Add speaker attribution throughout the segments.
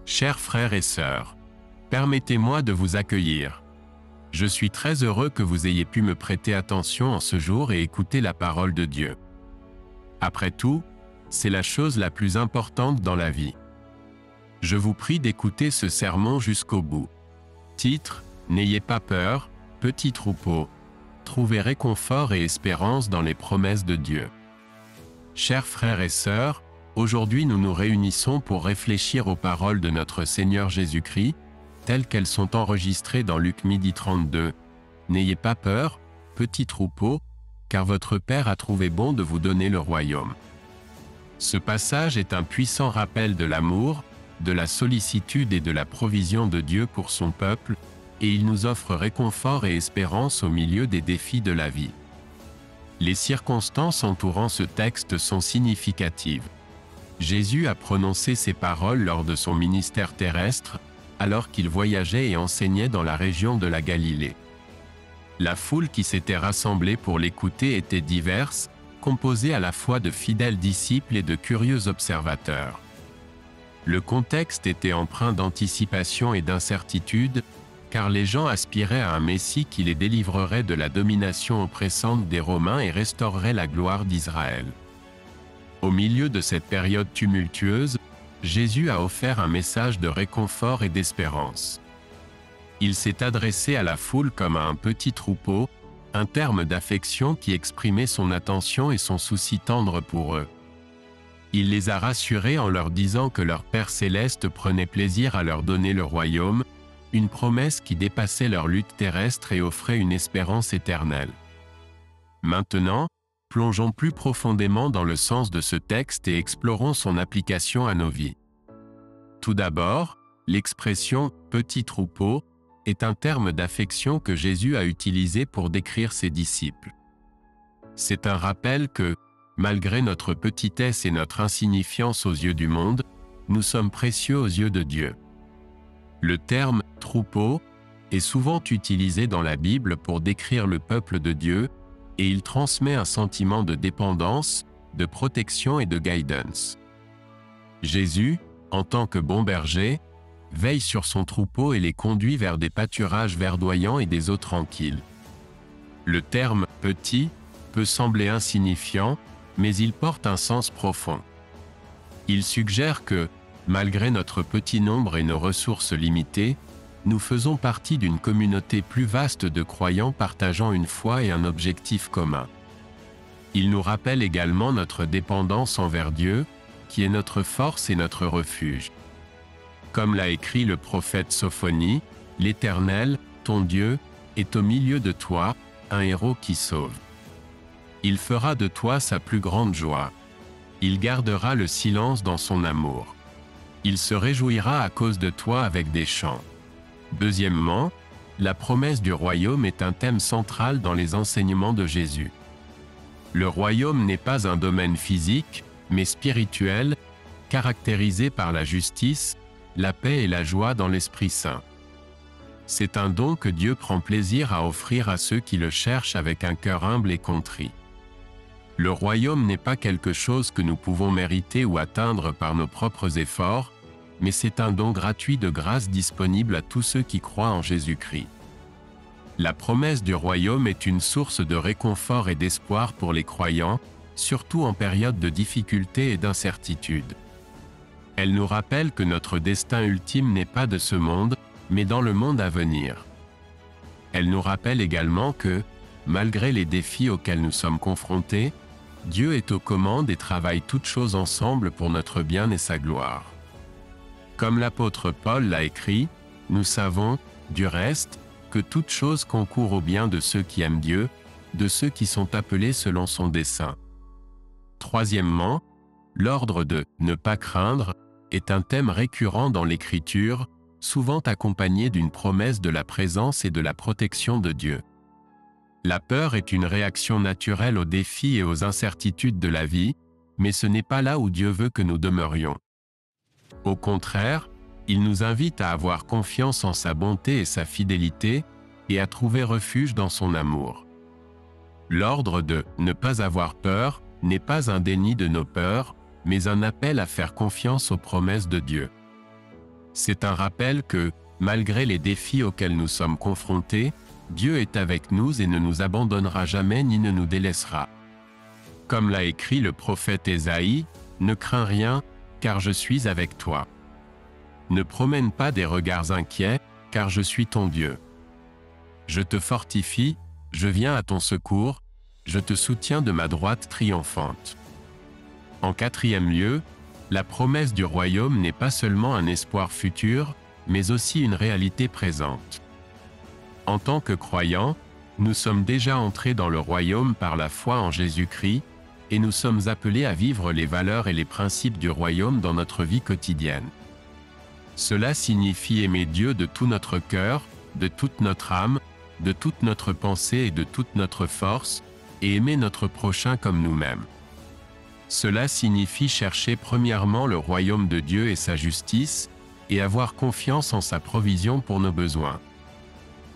Speaker 1: Chers frères et sœurs, permettez-moi de vous accueillir. Je suis très heureux que vous ayez pu me prêter attention en ce jour et écouter la parole de Dieu. Après tout, c'est la chose la plus importante dans la vie. Je vous prie d'écouter ce sermon jusqu'au bout. Titre : N'ayez pas peur, petit troupeau. Trouvez réconfort et espérance dans les promesses de Dieu. Chers frères et sœurs, aujourd'hui nous nous réunissons pour réfléchir aux paroles de notre Seigneur Jésus-Christ, telles qu'elles sont enregistrées dans Luc 12:32. N'ayez pas peur, petit troupeau, car votre Père a trouvé bon de vous donner le royaume. Ce passage est un puissant rappel de l'amour, de la sollicitude et de la provision de Dieu pour son peuple, et il nous offre réconfort et espérance au milieu des défis de la vie. Les circonstances entourant ce texte sont significatives. Jésus a prononcé ces paroles lors de son ministère terrestre, alors qu'il voyageait et enseignait dans la région de la Galilée. La foule qui s'était rassemblée pour l'écouter était diverse, composée à la fois de fidèles disciples et de curieux observateurs. Le contexte était empreint d'anticipation et d'incertitude, car les gens aspiraient à un Messie qui les délivrerait de la domination oppressante des Romains et restaurerait la gloire d'Israël. Au milieu de cette période tumultueuse, Jésus a offert un message de réconfort et d'espérance. Il s'est adressé à la foule comme à un petit troupeau, un terme d'affection qui exprimait son attention et son souci tendre pour eux. Il les a rassurés en leur disant que leur Père céleste prenait plaisir à leur donner le royaume, une promesse qui dépassait leur lutte terrestre et offrait une espérance éternelle. Maintenant, plongeons plus profondément dans le sens de ce texte et explorons son application à nos vies. Tout d'abord, l'expression « petit troupeau » est un terme d'affection que Jésus a utilisé pour décrire ses disciples. C'est un rappel que, malgré notre petitesse et notre insignifiance aux yeux du monde, nous sommes précieux aux yeux de Dieu. Le terme « troupeau » est souvent utilisé dans la Bible pour décrire le peuple de Dieu, et il transmet un sentiment de dépendance, de protection et de guidance. Jésus, en tant que bon berger, veille sur son troupeau et les conduit vers des pâturages verdoyants et des eaux tranquilles. Le terme « petit » peut sembler insignifiant, mais il porte un sens profond. Il suggère que, malgré notre petit nombre et nos ressources limitées, nous faisons partie d'une communauté plus vaste de croyants partageant une foi et un objectif commun. Il nous rappelle également notre dépendance envers Dieu, qui est notre force et notre refuge. Comme l'a écrit le prophète Sophonie, « L'Éternel, ton Dieu, est au milieu de toi, un héros qui sauve. Il fera de toi sa plus grande joie. Il gardera le silence dans son amour. Il se réjouira à cause de toi avec des chants. » Deuxièmement, la promesse du royaume est un thème central dans les enseignements de Jésus. Le royaume n'est pas un domaine physique, mais spirituel, caractérisé par la justice, la paix et la joie dans l'Esprit Saint. C'est un don que Dieu prend plaisir à offrir à ceux qui le cherchent avec un cœur humble et contrit. Le royaume n'est pas quelque chose que nous pouvons mériter ou atteindre par nos propres efforts, mais c'est un don gratuit de grâce disponible à tous ceux qui croient en Jésus-Christ. La promesse du royaume est une source de réconfort et d'espoir pour les croyants, surtout en période de difficulté et d'incertitude. Elle nous rappelle que notre destin ultime n'est pas de ce monde, mais dans le monde à venir. Elle nous rappelle également que, malgré les défis auxquels nous sommes confrontés, Dieu est aux commandes et travaille toutes choses ensemble pour notre bien et sa gloire. Comme l'apôtre Paul l'a écrit, nous savons, du reste, que toute chose concourt au bien de ceux qui aiment Dieu, de ceux qui sont appelés selon son dessein. Troisièmement, l'ordre de « ne pas craindre » est un thème récurrent dans l'Écriture, souvent accompagné d'une promesse de la présence et de la protection de Dieu. La peur est une réaction naturelle aux défis et aux incertitudes de la vie, mais ce n'est pas là où Dieu veut que nous demeurions. Au contraire, il nous invite à avoir confiance en sa bonté et sa fidélité, et à trouver refuge dans son amour. L'ordre de « ne pas avoir peur » n'est pas un déni de nos peurs, mais un appel à faire confiance aux promesses de Dieu. C'est un rappel que, malgré les défis auxquels nous sommes confrontés, Dieu est avec nous et ne nous abandonnera jamais ni ne nous délaissera. Comme l'a écrit le prophète Ésaïe, « Ne crains rien, car je suis avec toi. Ne promène pas des regards inquiets, car je suis ton Dieu. Je te fortifie, je viens à ton secours, je te soutiens de ma droite triomphante. » En quatrième lieu, la promesse du royaume n'est pas seulement un espoir futur, mais aussi une réalité présente. En tant que croyants, nous sommes déjà entrés dans le royaume par la foi en Jésus-Christ, et nous sommes appelés à vivre les valeurs et les principes du royaume dans notre vie quotidienne. Cela signifie aimer Dieu de tout notre cœur, de toute notre âme, de toute notre pensée et de toute notre force, et aimer notre prochain comme nous-mêmes. Cela signifie chercher premièrement le royaume de Dieu et sa justice, et avoir confiance en sa provision pour nos besoins.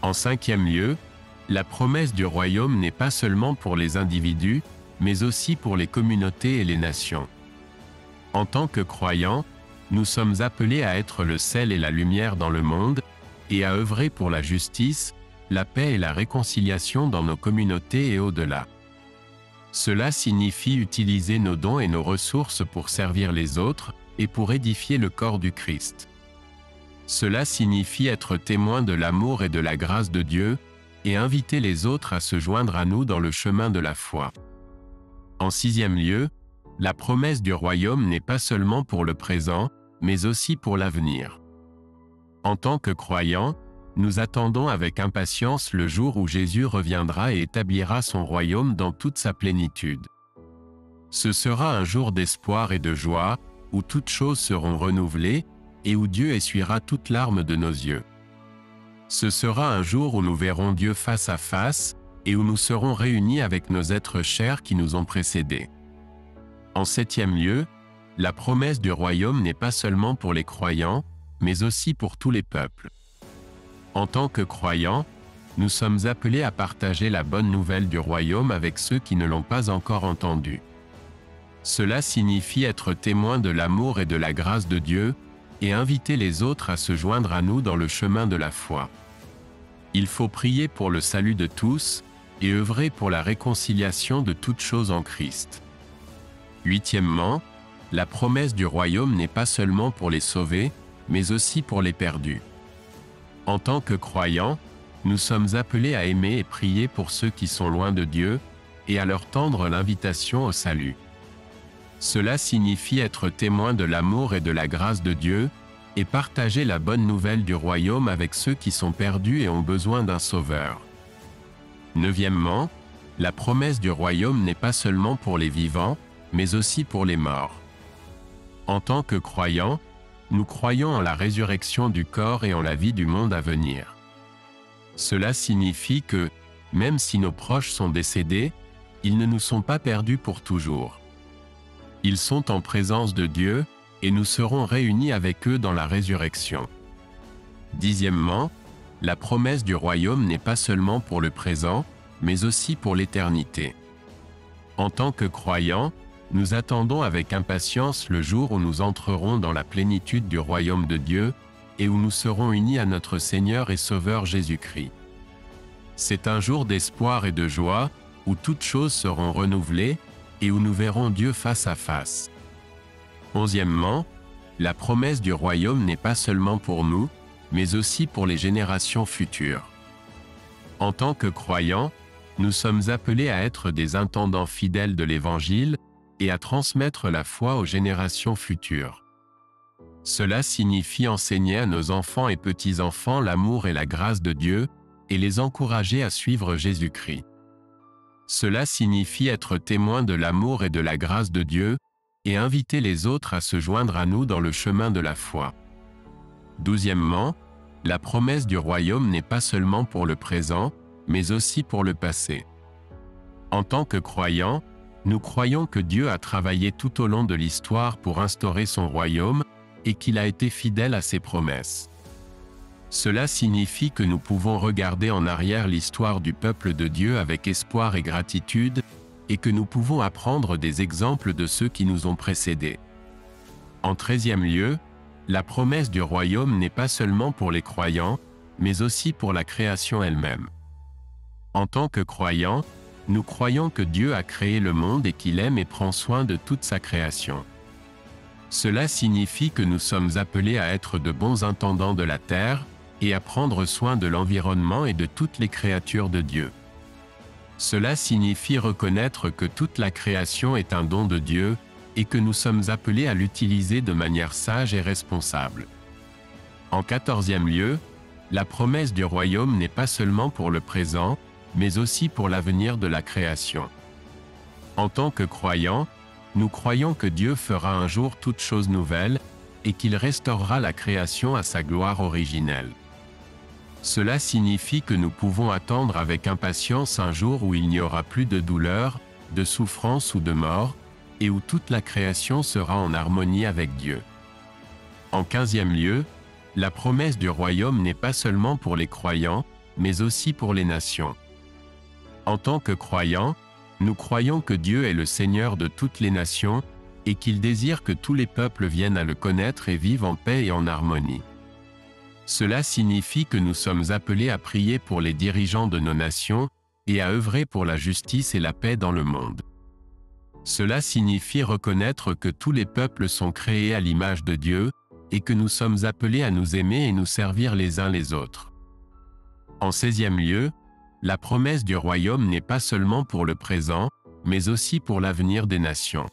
Speaker 1: En cinquième lieu, la promesse du royaume n'est pas seulement pour les individus, mais aussi pour les communautés et les nations. En tant que croyants, nous sommes appelés à être le sel et la lumière dans le monde, et à œuvrer pour la justice, la paix et la réconciliation dans nos communautés et au-delà. Cela signifie utiliser nos dons et nos ressources pour servir les autres et pour édifier le corps du Christ. Cela signifie être témoin de l'amour et de la grâce de Dieu et inviter les autres à se joindre à nous dans le chemin de la foi. En sixième lieu, la promesse du royaume n'est pas seulement pour le présent, mais aussi pour l'avenir. En tant que croyants, nous attendons avec impatience le jour où Jésus reviendra et établira son royaume dans toute sa plénitude. Ce sera un jour d'espoir et de joie, où toutes choses seront renouvelées, et où Dieu essuiera toute larme de nos yeux. Ce sera un jour où nous verrons Dieu face à face, et où nous serons réunis avec nos êtres chers qui nous ont précédés. En septième lieu, la promesse du royaume n'est pas seulement pour les croyants, mais aussi pour tous les peuples. En tant que croyants, nous sommes appelés à partager la bonne nouvelle du royaume avec ceux qui ne l'ont pas encore entendue. Cela signifie être témoin de l'amour et de la grâce de Dieu, et inviter les autres à se joindre à nous dans le chemin de la foi. Il faut prier pour le salut de tous, et œuvrer pour la réconciliation de toutes choses en Christ. Huitièmement, la promesse du royaume n'est pas seulement pour les sauvés, mais aussi pour les perdus. En tant que croyants, nous sommes appelés à aimer et prier pour ceux qui sont loin de Dieu, et à leur tendre l'invitation au salut. Cela signifie être témoin de l'amour et de la grâce de Dieu, et partager la bonne nouvelle du royaume avec ceux qui sont perdus et ont besoin d'un sauveur. Neuvièmement, la promesse du royaume n'est pas seulement pour les vivants, mais aussi pour les morts. En tant que croyants, nous croyons en la résurrection du corps et en la vie du monde à venir. Cela signifie que, même si nos proches sont décédés, ils ne nous sont pas perdus pour toujours. Ils sont en présence de Dieu, et nous serons réunis avec eux dans la résurrection. Dixièmement, la promesse du royaume n'est pas seulement pour le présent, mais aussi pour l'éternité. En tant que croyants, nous attendons avec impatience le jour où nous entrerons dans la plénitude du royaume de Dieu et où nous serons unis à notre Seigneur et Sauveur Jésus-Christ. C'est un jour d'espoir et de joie, où toutes choses seront renouvelées et où nous verrons Dieu face à face. Onzièmement, la promesse du royaume n'est pas seulement pour nous, mais aussi pour les générations futures. En tant que croyants, nous sommes appelés à être des intendants fidèles de l'Évangile et à transmettre la foi aux générations futures. Cela signifie enseigner à nos enfants et petits-enfants l'amour et la grâce de Dieu et les encourager à suivre Jésus-Christ. Cela signifie être témoin de l'amour et de la grâce de Dieu et inviter les autres à se joindre à nous dans le chemin de la foi. Douzièmement, la promesse du royaume n'est pas seulement pour le présent, mais aussi pour le passé. En tant que croyants, nous croyons que Dieu a travaillé tout au long de l'histoire pour instaurer son royaume et qu'il a été fidèle à ses promesses. Cela signifie que nous pouvons regarder en arrière l'histoire du peuple de Dieu avec espoir et gratitude, et que nous pouvons apprendre des exemples de ceux qui nous ont précédés. En 13e lieu, la promesse du royaume n'est pas seulement pour les croyants, mais aussi pour la création elle-même. En tant que croyants, nous croyons que Dieu a créé le monde et qu'il aime et prend soin de toute sa création. Cela signifie que nous sommes appelés à être de bons intendants de la terre et à prendre soin de l'environnement et de toutes les créatures de Dieu. Cela signifie reconnaître que toute la création est un don de Dieu et que nous sommes appelés à l'utiliser de manière sage et responsable. En 14e lieu, la promesse du royaume n'est pas seulement pour le présent, mais aussi pour l'avenir de la création. En tant que croyants, nous croyons que Dieu fera un jour toutes choses nouvelles et qu'il restaurera la création à sa gloire originelle. Cela signifie que nous pouvons attendre avec impatience un jour où il n'y aura plus de douleur, de souffrance ou de mort, et où toute la création sera en harmonie avec Dieu. En 15e lieu, la promesse du royaume n'est pas seulement pour les croyants, mais aussi pour les nations. En tant que croyants, nous croyons que Dieu est le Seigneur de toutes les nations et qu'il désire que tous les peuples viennent à le connaître et vivent en paix et en harmonie. Cela signifie que nous sommes appelés à prier pour les dirigeants de nos nations et à œuvrer pour la justice et la paix dans le monde. Cela signifie reconnaître que tous les peuples sont créés à l'image de Dieu et que nous sommes appelés à nous aimer et nous servir les uns les autres. En 16e lieu, la promesse du royaume n'est pas seulement pour le présent, mais aussi pour l'avenir des nations.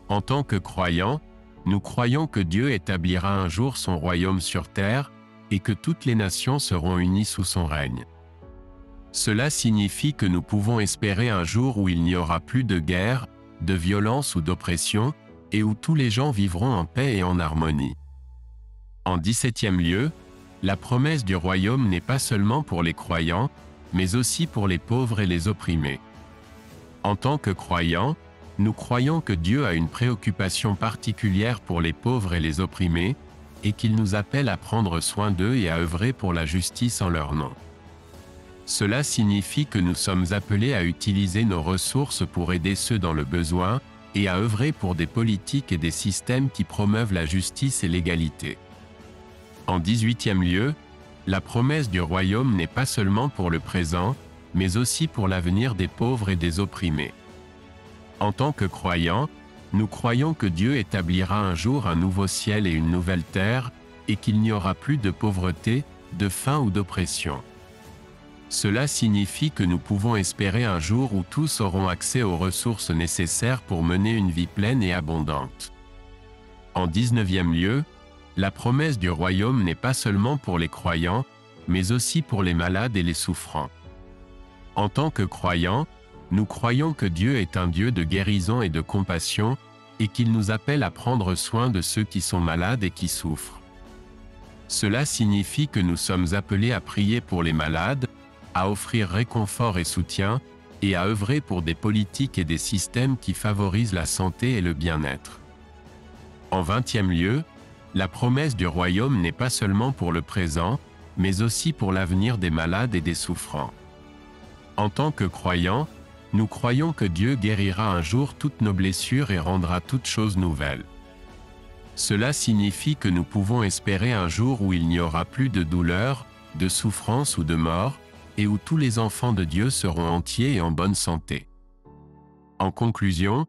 Speaker 1: En tant que croyants, nous croyons que Dieu établira un jour son royaume sur terre et que toutes les nations seront unies sous son règne. Cela signifie que nous pouvons espérer un jour où il n'y aura plus de guerre, de violence ou d'oppression, et où tous les gens vivront en paix et en harmonie. En 17e lieu, la promesse du royaume n'est pas seulement pour les croyants, mais aussi pour les pauvres et les opprimés. En tant que croyants, nous croyons que Dieu a une préoccupation particulière pour les pauvres et les opprimés, et qu'il nous appelle à prendre soin d'eux et à œuvrer pour la justice en leur nom. Cela signifie que nous sommes appelés à utiliser nos ressources pour aider ceux dans le besoin, et à œuvrer pour des politiques et des systèmes qui promeuvent la justice et l'égalité. En 18e lieu, la promesse du royaume n'est pas seulement pour le présent, mais aussi pour l'avenir des pauvres et des opprimés. En tant que croyants, nous croyons que Dieu établira un jour un nouveau ciel et une nouvelle terre, et qu'il n'y aura plus de pauvreté, de faim ou d'oppression. Cela signifie que nous pouvons espérer un jour où tous auront accès aux ressources nécessaires pour mener une vie pleine et abondante. En 19e lieu, la promesse du royaume n'est pas seulement pour les croyants, mais aussi pour les malades et les souffrants. En tant que croyants, nous croyons que Dieu est un Dieu de guérison et de compassion, et qu'il nous appelle à prendre soin de ceux qui sont malades et qui souffrent. Cela signifie que nous sommes appelés à prier pour les malades, à offrir réconfort et soutien, et à œuvrer pour des politiques et des systèmes qui favorisent la santé et le bien-être. En 20e lieu, la promesse du royaume n'est pas seulement pour le présent, mais aussi pour l'avenir des malades et des souffrants. En tant que croyants, nous croyons que Dieu guérira un jour toutes nos blessures et rendra toutes choses nouvelles. Cela signifie que nous pouvons espérer un jour où il n'y aura plus de douleur, de souffrance ou de mort, et où tous les enfants de Dieu seront entiers et en bonne santé. En conclusion,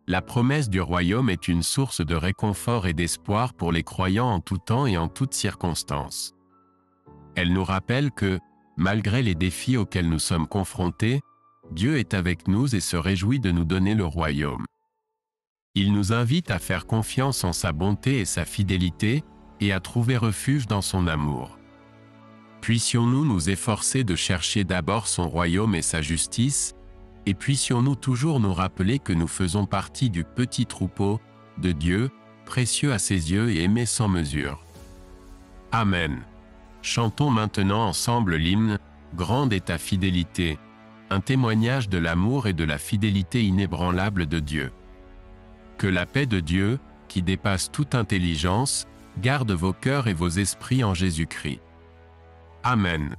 Speaker 1: la promesse du royaume est une source de réconfort et d'espoir pour les croyants en tout temps et en toutes circonstances. Elle nous rappelle que, malgré les défis auxquels nous sommes confrontés, Dieu est avec nous et se réjouit de nous donner le royaume. Il nous invite à faire confiance en sa bonté et sa fidélité, et à trouver refuge dans son amour. Puissions-nous nous efforcer de chercher d'abord son royaume et sa justice, et puissions-nous toujours nous rappeler que nous faisons partie du petit troupeau de Dieu, précieux à ses yeux et aimé sans mesure. Amen. Chantons maintenant ensemble l'hymne « Grande est ta fidélité », un témoignage de l'amour et de la fidélité inébranlable de Dieu. Que la paix de Dieu, qui dépasse toute intelligence, garde vos cœurs et vos esprits en Jésus-Christ. Amen.